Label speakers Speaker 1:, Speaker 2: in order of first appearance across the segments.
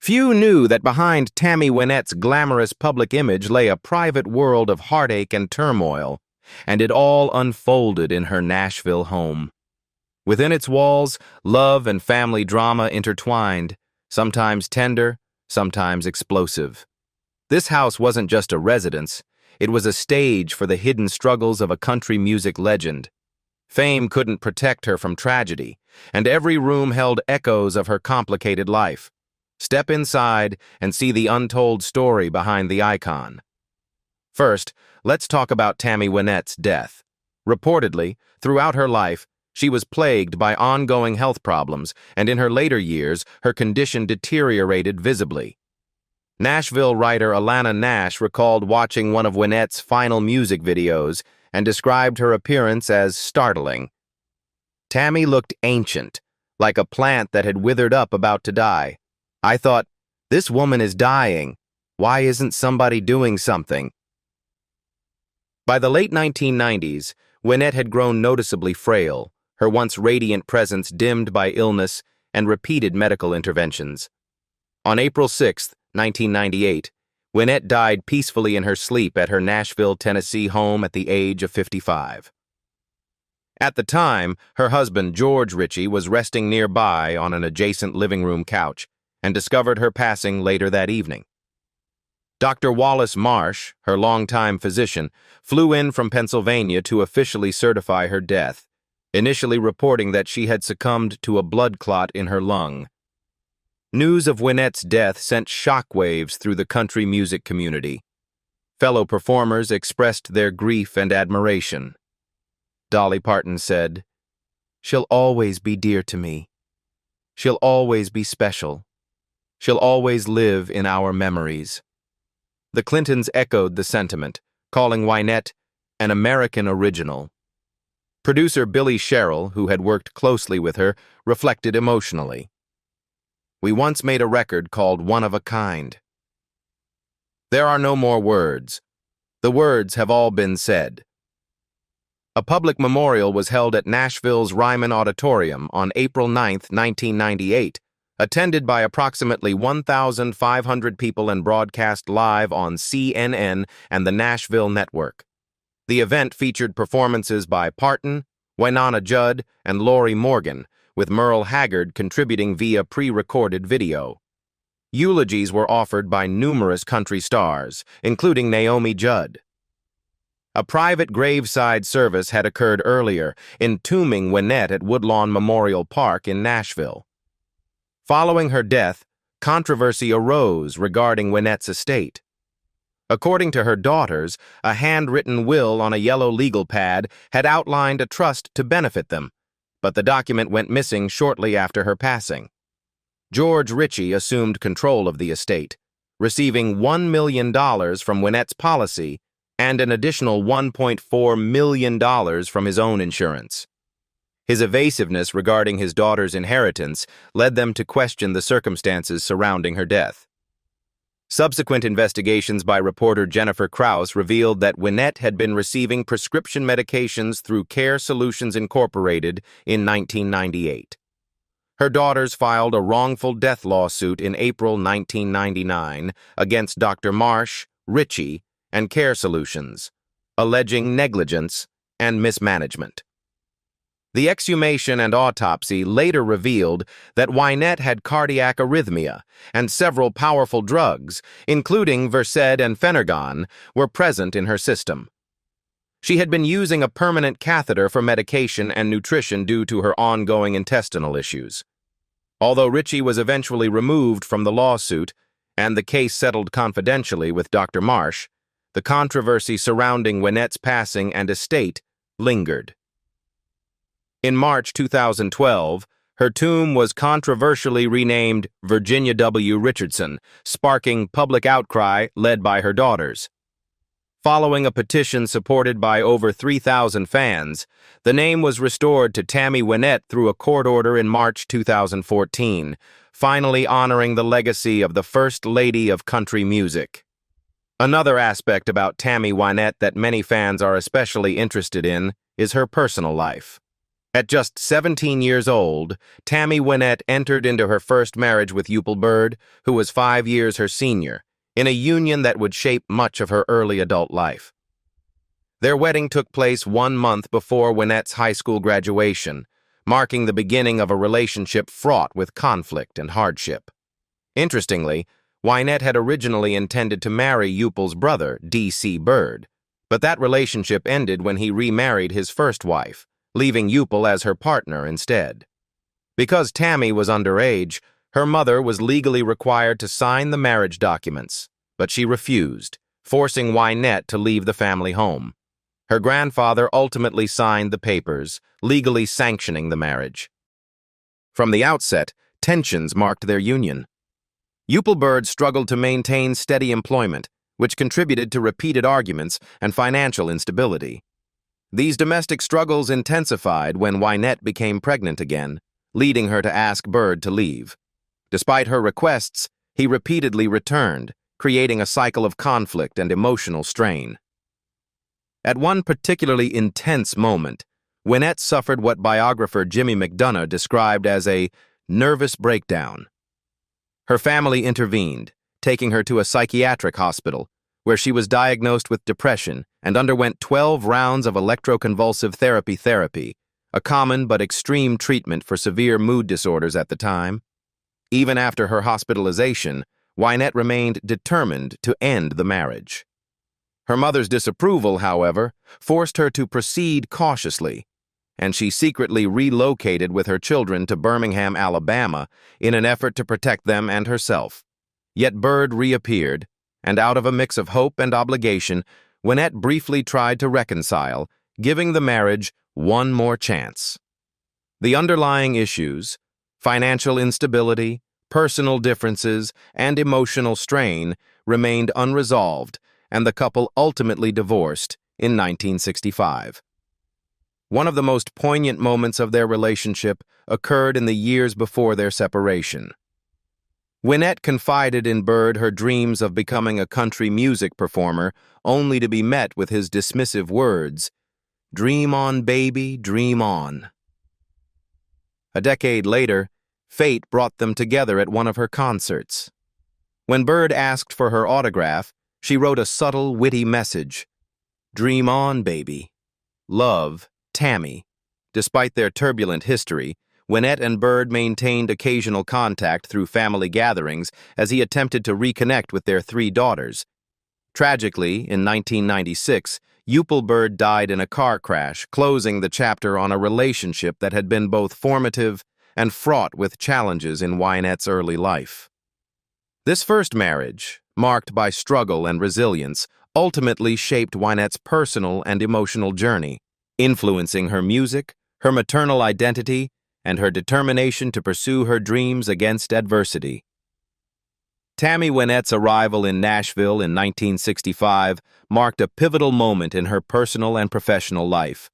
Speaker 1: Few knew that behind Tammy Wynette's glamorous public image lay a private world of heartache and turmoil, and it all unfolded in her Nashville home. Within its walls, love and family drama intertwined, sometimes tender, sometimes explosive. This house wasn't just a residence, it was a stage for the hidden struggles of a country music legend. Fame couldn't protect her from tragedy, and every room held echoes of her complicated life. Step inside and see the untold story behind the icon. First, let's talk about Tammy Wynette's death. Reportedly, throughout her life, she was plagued by ongoing health problems, and in her later years, her condition deteriorated visibly. Nashville writer Alana Nash recalled watching one of Wynette's final music videos and described her appearance as startling. Tammy looked ancient, like a plant that had withered up about to die. I thought, this woman is dying. Why isn't somebody doing something? By the late 1990s, Wynette had grown noticeably frail, her once radiant presence dimmed by illness and repeated medical interventions. On April 6, 1998, Wynette died peacefully in her sleep at her Nashville, Tennessee home at the age of 55. At the time, her husband, George Richie, was resting nearby on an adjacent living room couch and discovered her passing later that evening. Dr. Wallace Marsh, her longtime physician, flew in from Pennsylvania to officially certify her death, initially reporting that she had succumbed to a blood clot in her lung. News of Wynette's death sent shockwaves through the country music community. Fellow performers expressed their grief and admiration. Dolly Parton said, "She'll always be dear to me. She'll always be special. She'll always live in our memories." The Clintons echoed the sentiment, calling Wynette an American original. Producer Billy Sherrill, who had worked closely with her, reflected emotionally. "We once made a record called One of a Kind. There are no more words. The words have all been said." A public memorial was held at Nashville's Ryman Auditorium on April 9, 1998, attended by approximately 1,500 people and broadcast live on CNN and the Nashville Network. The event featured performances by Parton, Wynonna Judd, and Lori Morgan, with Merle Haggard contributing via pre-recorded video. Eulogies were offered by numerous country stars, including Naomi Judd. A private graveside service had occurred earlier, entombing Wynette at Woodlawn Memorial Park in Nashville. Following her death, controversy arose regarding Wynette's estate. According to her daughters, a handwritten will on a yellow legal pad had outlined a trust to benefit them, but the document went missing shortly after her passing. George Richie assumed control of the estate, receiving $1 million from Wynette's policy and an additional $1.4 million from his own insurance. His evasiveness regarding his daughter's inheritance led them to question the circumstances surrounding her death. Subsequent investigations by reporter Jennifer Krause revealed that Wynette had been receiving prescription medications through Care Solutions Incorporated in 1998. Her daughters filed a wrongful death lawsuit in April 1999 against Dr. Marsh, Richie, and Care Solutions, alleging negligence and mismanagement. The exhumation and autopsy later revealed that Wynette had cardiac arrhythmia, and several powerful drugs, including Versed and Phenergan, were present in her system. She had been using a permanent catheter for medication and nutrition due to her ongoing intestinal issues. Although Richie was eventually removed from the lawsuit, and the case settled confidentially with Dr. Marsh, the controversy surrounding Wynette's passing and estate lingered. In March 2012, her tomb was controversially renamed Virginia W. Richardson, sparking public outcry led by her daughters. Following a petition supported by over 3,000 fans, the name was restored to Tammy Wynette through a court order in March 2014, finally honoring the legacy of the First Lady of country music. Another aspect about Tammy Wynette that many fans are especially interested in is her personal life. At just 17 years old, Tammy Wynette entered into her first marriage with Bird, who was 5 years her senior, in a union that would shape much of her early adult life. Their wedding took place 1 month before Wynette's high school graduation, marking the beginning of a relationship fraught with conflict and hardship. Interestingly, Wynette had originally intended to marry Upal's brother, D.C. Bird, but that relationship ended when he remarried his first wife, leaving Upal as her partner instead. Because Tammy was underage, her mother was legally required to sign the marriage documents, but she refused, forcing Wynette to leave the family home. Her grandfather ultimately signed the papers, legally sanctioning the marriage. From the outset, tensions marked their union. Bird struggled to maintain steady employment, which contributed to repeated arguments and financial instability. These domestic struggles intensified when Wynette became pregnant again, leading her to ask Bird to leave. Despite her requests, he repeatedly returned, creating a cycle of conflict and emotional strain. At one particularly intense moment, Wynette suffered what biographer Jimmy McDonough described as a nervous breakdown. Her family intervened, taking her to a psychiatric hospital, where she was diagnosed with depression and underwent 12 rounds of electroconvulsive therapy, a common but extreme treatment for severe mood disorders at the time. Even after her hospitalization, Wynette remained determined to end the marriage. Her mother's disapproval, however, forced her to proceed cautiously, and she secretly relocated with her children to Birmingham, Alabama, in an effort to protect them and herself. Yet Bird reappeared, and out of a mix of hope and obligation, Wynette briefly tried to reconcile, giving the marriage one more chance. The underlying issues, financial instability, personal differences, and emotional strain, remained unresolved, and the couple ultimately divorced in 1965. One of the most poignant moments of their relationship occurred in the years before their separation. Wynette confided in Bird her dreams of becoming a country music performer, only to be met with his dismissive words, "Dream on, baby, dream on." A decade later, fate brought them together at one of her concerts. When Bird asked for her autograph, she wrote a subtle, witty message, "Dream on, baby. Love, Tammy." Despite their turbulent history, Wynette and Bird maintained occasional contact through family gatherings as he attempted to reconnect with their 3 daughters. Tragically, in 1996, Bird died in a car crash, closing the chapter on a relationship that had been both formative and fraught with challenges in Wynette's early life. This first marriage, marked by struggle and resilience, ultimately shaped Wynette's personal and emotional journey, influencing her music, her maternal identity, and her determination to pursue her dreams against adversity. Tammy Wynette's arrival in Nashville in 1965 marked a pivotal moment in her personal and professional life.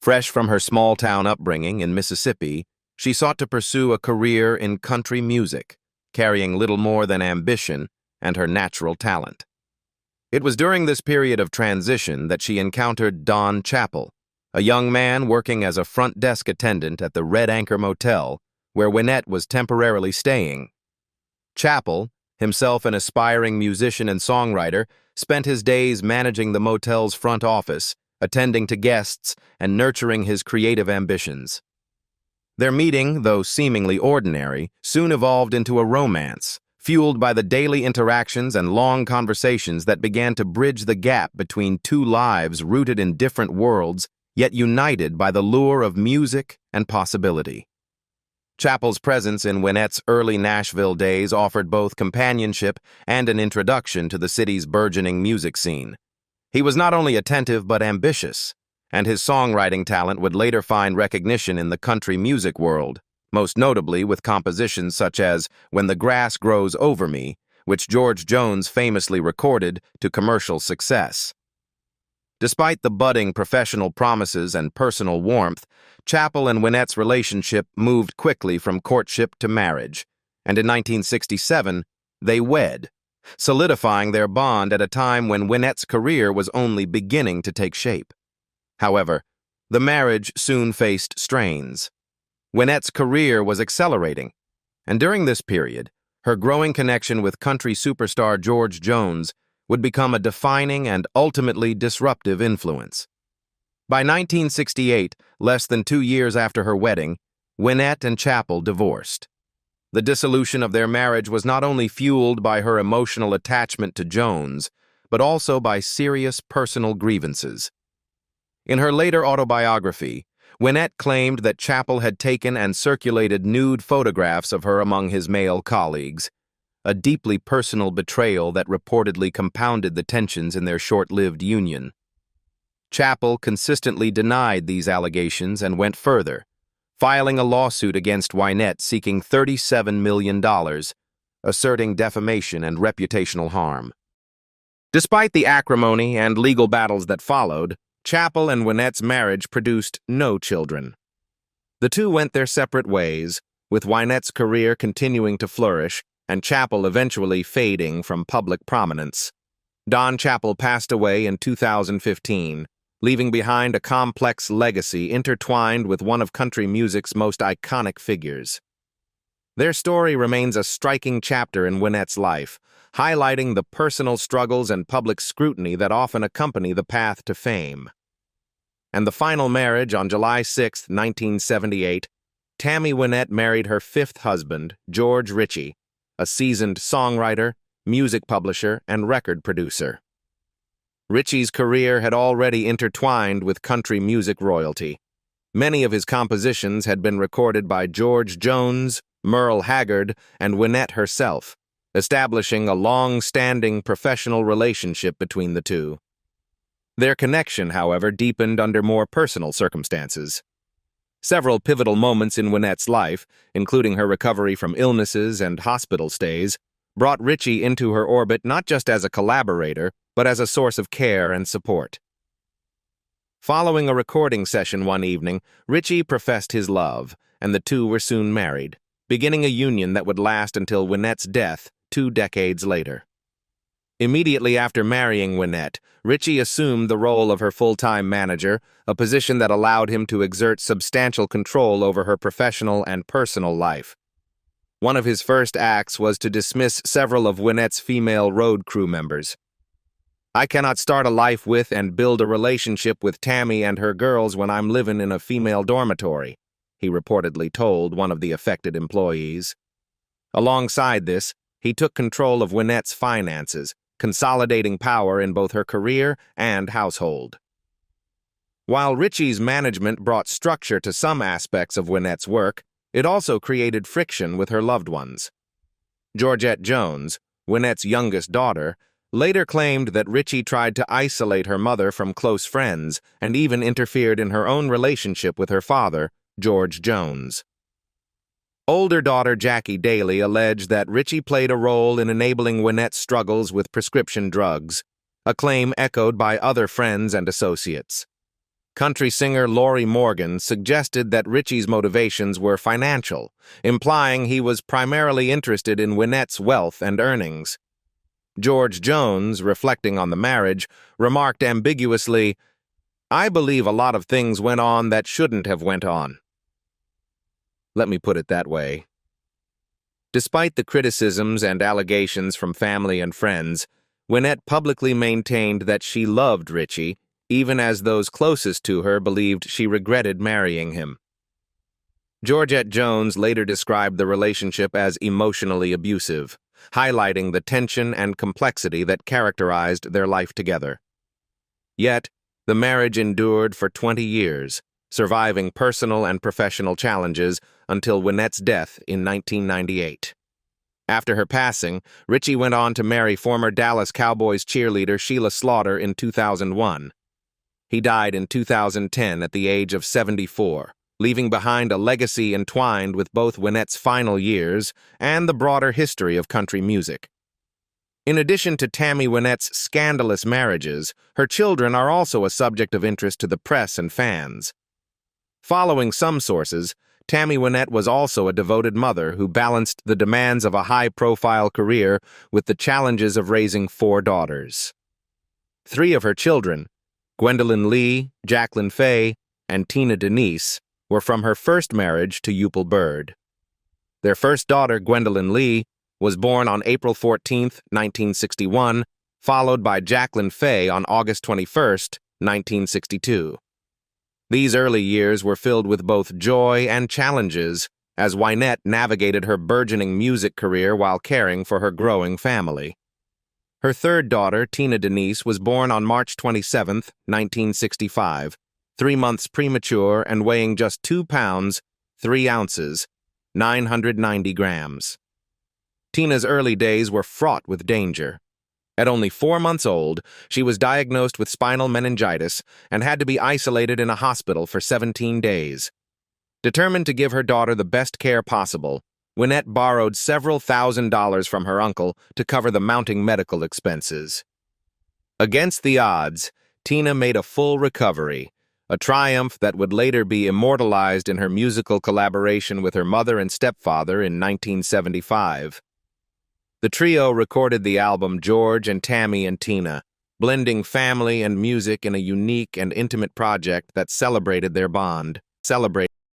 Speaker 1: Fresh from her small-town upbringing in Mississippi, she sought to pursue a career in country music, carrying little more than ambition and her natural talent. It was during this period of transition that she encountered Don Chappell, a young man working as a front desk attendant at the Red Anchor Motel, where Wynette was temporarily staying. Chappell, himself an aspiring musician and songwriter, spent his days managing the motel's front office, attending to guests, and nurturing his creative ambitions. Their meeting, though seemingly ordinary, soon evolved into a romance, fueled by the daily interactions and long conversations that began to bridge the gap between 2 lives rooted in different worlds, yet united by the lure of music and possibility. Chappell's presence in Wynette's early Nashville days offered both companionship and an introduction to the city's burgeoning music scene. He was not only attentive but ambitious, and his songwriting talent would later find recognition in the country music world, most notably with compositions such as "When the Grass Grows Over Me," which George Jones famously recorded to commercial success. Despite the budding professional promises and personal warmth, Chappell and Wynette's relationship moved quickly from courtship to marriage, and in 1967, they wed, solidifying their bond at a time when Wynette's career was only beginning to take shape. However, The marriage soon faced strains. Wynette's career was accelerating, and during this period, her growing connection with country superstar George Jones would become a defining and ultimately disruptive influence. By 1968, less than 2 years after her wedding, Wynette and Chappell divorced. The dissolution of their marriage was not only fueled by her emotional attachment to Jones, but also by serious personal grievances. In her later autobiography, Wynette claimed that Chappell had taken and circulated nude photographs of her among his male colleagues, a deeply personal betrayal that reportedly compounded the tensions in their short-lived union. Chappell consistently denied these allegations and went further, filing a lawsuit against Wynette seeking $37 million, asserting defamation and reputational harm. Despite the acrimony and legal battles that followed, Chappell and Wynette's marriage produced no children. The two went their separate ways, with Wynette's career continuing to flourish and Chappell eventually fading from public prominence. Don Chappell passed away in 2015, leaving behind a complex legacy intertwined with one of country music's most iconic figures. Their story remains a striking chapter in Wynette's life, highlighting the personal struggles and public scrutiny that often accompany the path to fame. And the final marriage on July 6, 1978, Tammy Wynette married her fifth husband, George Richie, a seasoned songwriter, music publisher, and record producer. Richie's career had already intertwined with country music royalty. Many of his compositions had been recorded by George Jones, Merle Haggard, and Wynette herself, establishing a long-standing professional relationship between the two. Their connection, however, deepened under more personal circumstances. Several pivotal moments in Wynette's life, including her recovery from illnesses and hospital stays, brought Richie into her orbit not just as a collaborator, but as a source of care and support. Following a recording session one evening, Richie professed his love, and the two were soon married, beginning a union that would last until Wynette's death 2 decades later. Immediately after marrying Wynette, Richie assumed the role of her full-time manager, a position that allowed him to exert substantial control over her professional and personal life. One of his first acts was to dismiss several of Wynette's female road crew members. "I cannot start a life with and build a relationship with Tammy and her girls when I'm living in a female dormitory," he reportedly told one of the affected employees. Alongside this, he took control of Wynette's finances, consolidating power in both her career and household. While Richie's management brought structure to some aspects of Wynette's work, it also created friction with her loved ones. Georgette Jones, Wynette's youngest daughter, later claimed that Richie tried to isolate her mother from close friends and even interfered in her own relationship with her father, George Jones. Older daughter Jackie Daly alleged that Richie played a role in enabling Wynette's struggles with prescription drugs, a claim echoed by other friends and associates. Country singer Lori Morgan suggested that Richie's motivations were financial, implying he was primarily interested in Wynette's wealth and earnings. George Jones, reflecting on the marriage, remarked ambiguously, "I believe a lot of things went on that shouldn't have went on." Let me put it that way. Despite the criticisms and allegations from family and friends, Wynette publicly maintained that she loved Richie, even as those closest to her believed she regretted marrying him. Georgette Jones later described the relationship as emotionally abusive, highlighting the tension and complexity that characterized their life together. Yet, the marriage endured for 20 years, surviving personal and professional challenges until Wynette's death in 1998. After her passing, Richie went on to marry former Dallas Cowboys cheerleader Sheila Slaughter in 2001. He died in 2010 at the age of 74, leaving behind a legacy entwined with both Wynette's final years and the broader history of country music. In addition to Tammy Wynette's scandalous marriages, her children are also a subject of interest to the press and fans. Following some sources, Tammy Wynette was also a devoted mother who balanced the demands of a high-profile career with the challenges of raising 4 daughters. 3 of her children, Gwendolyn Lee, Jacqueline Faye, and Tina Denise were from her first marriage to Upal Bird. Their first daughter, Gwendolyn Lee, was born on April 14, 1961, followed by Jacqueline Faye on August 21, 1962. These early years were filled with both joy and challenges as Wynette navigated her burgeoning music career while caring for her growing family. Her third daughter, Tina Denise, was born on March 27, 1965, 3 months premature and weighing just 2 pounds, 3 ounces, 990 grams. Tina's early days were fraught with danger. At only 4 months old, she was diagnosed with spinal meningitis and had to be isolated in a hospital for 17 days. Determined to give her daughter the best care possible, Wynette borrowed several $1,000s from her uncle to cover the mounting medical expenses. Against the odds, Tina made a full recovery, a triumph that would later be immortalized in her musical collaboration with her mother and stepfather in 1975. The trio recorded the album George and Tammy and Tina, blending family and music in a unique and intimate project that celebrated their bond.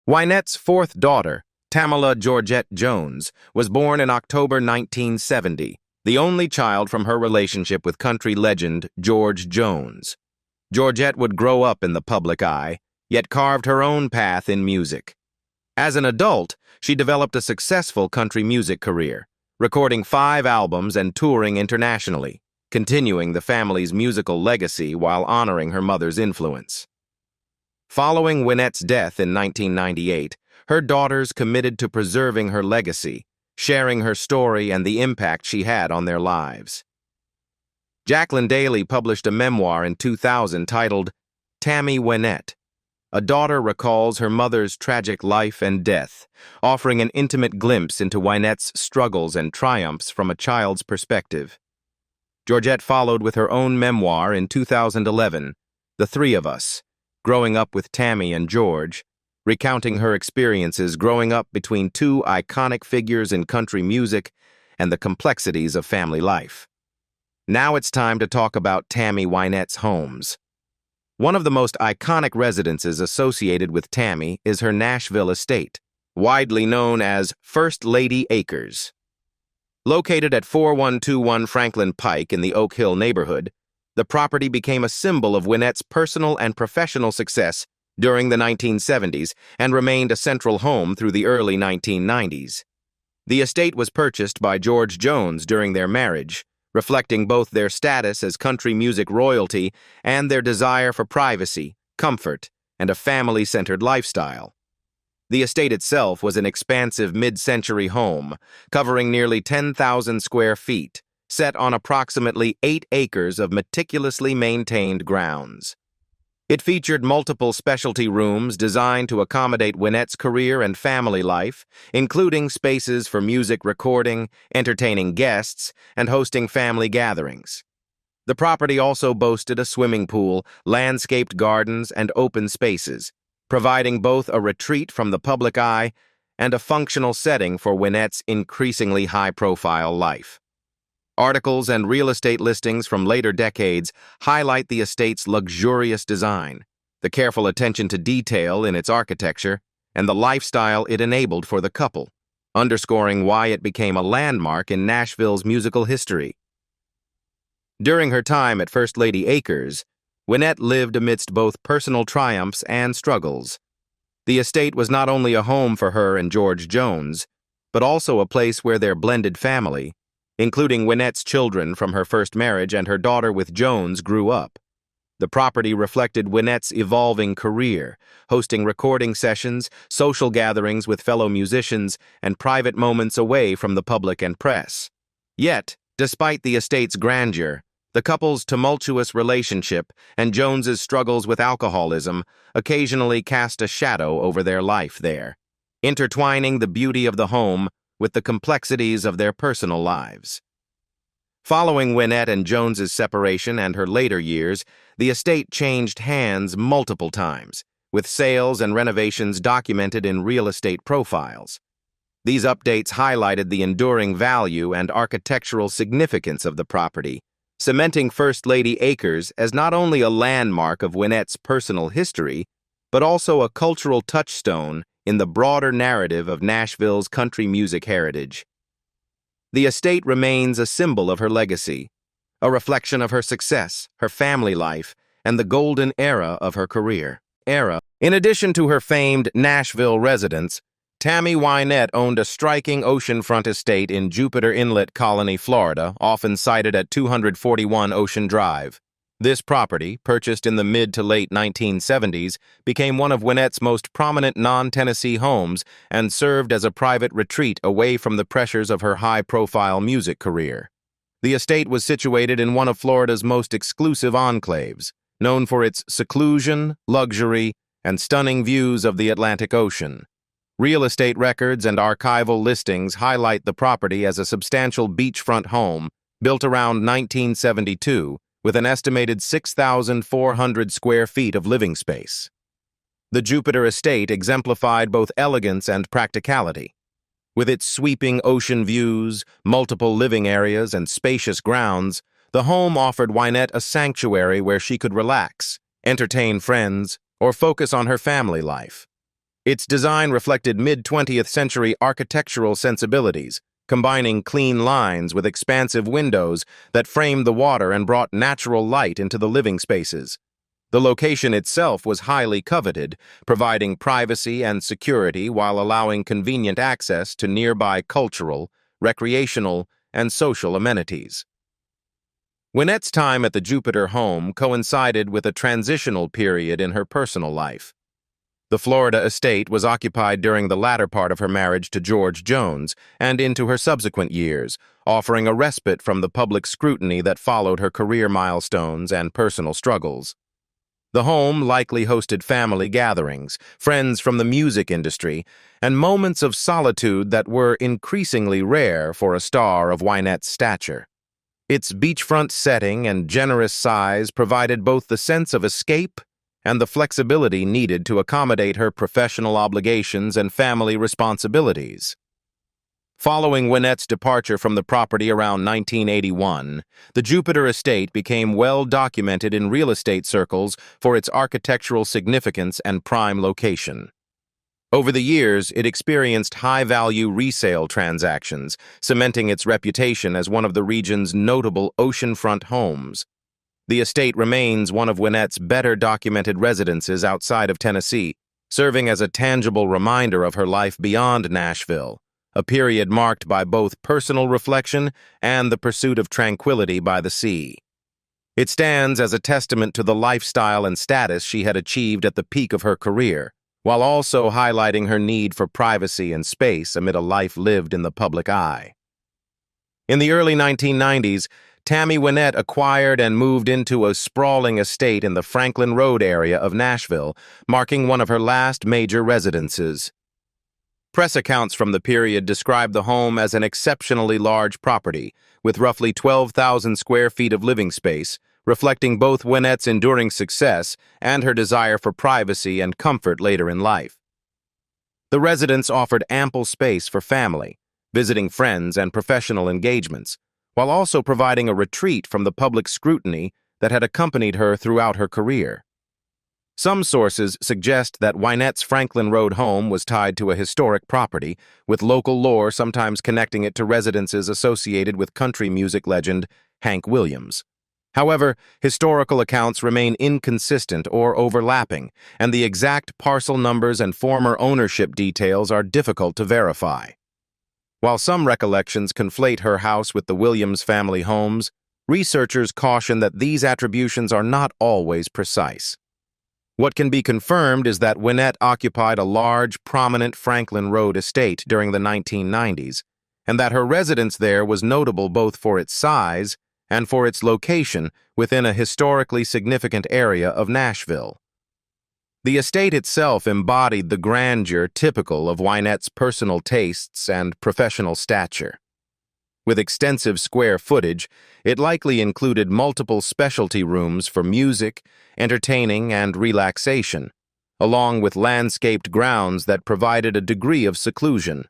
Speaker 1: Wynette's fourth daughter, Tamala Georgette Jones, was born in October 1970, the only child from her relationship with country legend George Jones. Georgette would grow up in the public eye, yet carved her own path in music. As an adult, she developed a successful country music career, recording 5 albums and touring internationally, continuing the family's musical legacy while honoring her mother's influence. Following Wynette's death in 1998, her daughters committed to preserving her legacy, sharing her story and the impact she had on their lives. Jacqueline Daly published a memoir in 2000 titled Tammy Wynette. A daughter recalls her mother's tragic life and death, offering an intimate glimpse into Wynette's struggles and triumphs from a child's perspective. Georgette followed with her own memoir in 2011, The Three of Us, Growing Up with Tammy and George, recounting her experiences growing up between 2 iconic figures in country music and the complexities of family life. Now it's time to talk about Tammy Wynette's homes. One of the most iconic residences associated with Tammy is her Nashville estate, widely known as First Lady Acres. Located at 4121 Franklin Pike in the Oak Hill neighborhood, the property became a symbol of Wynette's personal and professional success during the 1970s and remained a central home through the early 1990s. The estate was purchased by George Jones during their marriage, reflecting both their status as country music royalty and their desire for privacy, comfort, and a family-centered lifestyle. The estate itself was an expansive mid-century home, covering nearly 10,000 square feet, set on approximately 8 acres of meticulously maintained grounds. It featured multiple specialty rooms designed to accommodate Wynette's career and family life, including spaces for music recording, entertaining guests, and hosting family gatherings. The property also boasted a swimming pool, landscaped gardens, and open spaces, providing both a retreat from the public eye and a functional setting for Wynette's increasingly high-profile life. Articles and real estate listings from later decades highlight the estate's luxurious design, the careful attention to detail in its architecture, and the lifestyle it enabled for the couple, underscoring why it became a landmark in Nashville's musical history. During her time at First Lady Acres, Wynette lived amidst both personal triumphs and struggles. The estate was not only a home for her and George Jones, but also a place where their blended family, including Wynette's children from her first marriage and her daughter with Jones, grew up. The property reflected Wynette's evolving career, hosting recording sessions, social gatherings with fellow musicians, and private moments away from the public and press. Yet, despite the estate's grandeur, the couple's tumultuous relationship and Jones's struggles with alcoholism occasionally cast a shadow over their life there, intertwining the beauty of the home with the complexities of their personal lives. Following Wynette and Jones's separation and her later years, the estate changed hands multiple times, with sales and renovations documented in real estate profiles. These updates highlighted the enduring value and architectural significance of the property, cementing First Lady Acres as not only a landmark of Wynette's personal history, but also a cultural touchstone in the broader narrative of Nashville's country music heritage. The estate remains a symbol of her legacy, a reflection of her success, her family life, and the golden era of her career. In addition to her famed Nashville residence, Tammy Wynette owned a striking oceanfront estate in Jupiter Inlet Colony, Florida, often cited at 241 Ocean Drive. This property, purchased in the mid to late 1970s, became one of Wynette's most prominent non-Tennessee homes and served as a private retreat away from the pressures of her high-profile music career. The estate was situated in one of Florida's most exclusive enclaves, known for its seclusion, luxury, and stunning views of the Atlantic Ocean. Real estate records and archival listings highlight the property as a substantial beachfront home built around 1972, with an estimated 6,400 square feet of living space. The Jupiter estate exemplified both elegance and practicality. With its sweeping ocean views, multiple living areas, and spacious grounds, the home offered Wynette a sanctuary where she could relax, entertain friends, or focus on her family life. Its design reflected mid-20th century architectural sensibilities, combining clean lines with expansive windows that framed the water and brought natural light into the living spaces. The location itself was highly coveted, providing privacy and security while allowing convenient access to nearby cultural, recreational, and social amenities. Wynette's time at the Jupiter home coincided with a transitional period in her personal life. The Florida estate was occupied during the latter part of her marriage to George Jones and into her subsequent years, offering a respite from the public scrutiny that followed her career milestones and personal struggles. The home likely hosted family gatherings, friends from the music industry, and moments of solitude that were increasingly rare for a star of Wynette's stature. Its beachfront setting and generous size provided both the sense of escape and the flexibility needed to accommodate her professional obligations and family responsibilities. Following Wynette's departure from the property around 1981, the Jupiter estate became well documented in real estate circles for its architectural significance and prime location. Over the years, it experienced high-value resale transactions, cementing its reputation as one of the region's notable oceanfront homes. The estate remains one of Wynette's better-documented residences outside of Tennessee, serving as a tangible reminder of her life beyond Nashville, a period marked by both personal reflection and the pursuit of tranquility by the sea. It stands as a testament to the lifestyle and status she had achieved at the peak of her career, while also highlighting her need for privacy and space amid a life lived in the public eye. In the early 1990s, Tammy Wynette acquired and moved into a sprawling estate in the Franklin Road area of Nashville, marking one of her last major residences. Press accounts from the period describe the home as an exceptionally large property, with roughly 12,000 square feet of living space, reflecting both Wynette's enduring success and her desire for privacy and comfort later in life. The residence offered ample space for family, visiting friends, and professional engagements, while also providing a retreat from the public scrutiny that had accompanied her throughout her career. Some sources suggest that Wynette's Franklin Road home was tied to a historic property, with local lore sometimes connecting it to residences associated with country music legend Hank Williams. However, historical accounts remain inconsistent or overlapping, and the exact parcel numbers and former ownership details are difficult to verify. While some recollections conflate her house with the Williams family homes, researchers caution that these attributions are not always precise. What can be confirmed is that Wynette occupied a large, prominent Franklin Road estate during the 1990s, and that her residence there was notable both for its size and for its location within a historically significant area of Nashville. The estate itself embodied the grandeur typical of Wynette's personal tastes and professional stature. With extensive square footage, it likely included multiple specialty rooms for music, entertaining, and relaxation, along with landscaped grounds that provided a degree of seclusion.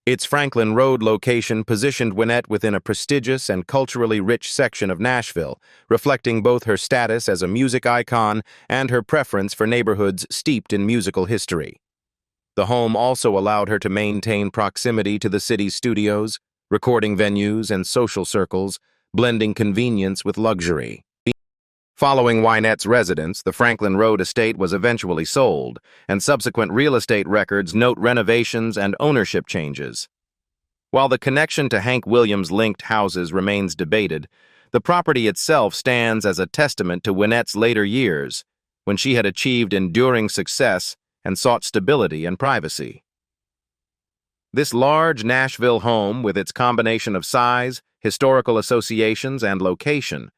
Speaker 1: Its Franklin Road location positioned Wynette within a prestigious and culturally rich section of Nashville, reflecting both her status as a music icon and her preference for neighborhoods steeped in musical history. The home also allowed her to maintain proximity to the city's studios, recording venues, and social circles, blending convenience with luxury. Following Wynette's residence, the Franklin Road estate was eventually sold, and subsequent real estate records note renovations and ownership changes. While the connection to Hank Williams-linked houses remains debated, the property itself stands as a testament to Wynette's later years, when she had achieved enduring success and sought stability and privacy. This large Nashville home, with its combination of size, historical associations, and location,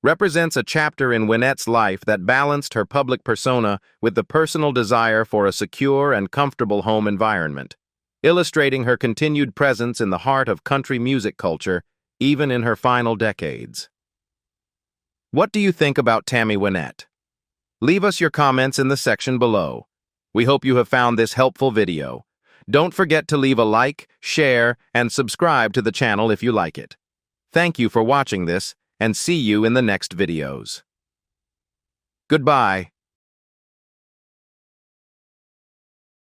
Speaker 1: represents a chapter in Wynette's life that balanced her public persona with the personal desire for a secure and comfortable home environment, illustrating her continued presence in the heart of country music culture, even in her final decades. What do you think about Tammy Wynette? Leave us your comments in the section below. We hope you have found this helpful video. Don't forget to leave a like, share, and subscribe to the channel if you like it. Thank you for watching this, and see you in the next videos. Goodbye.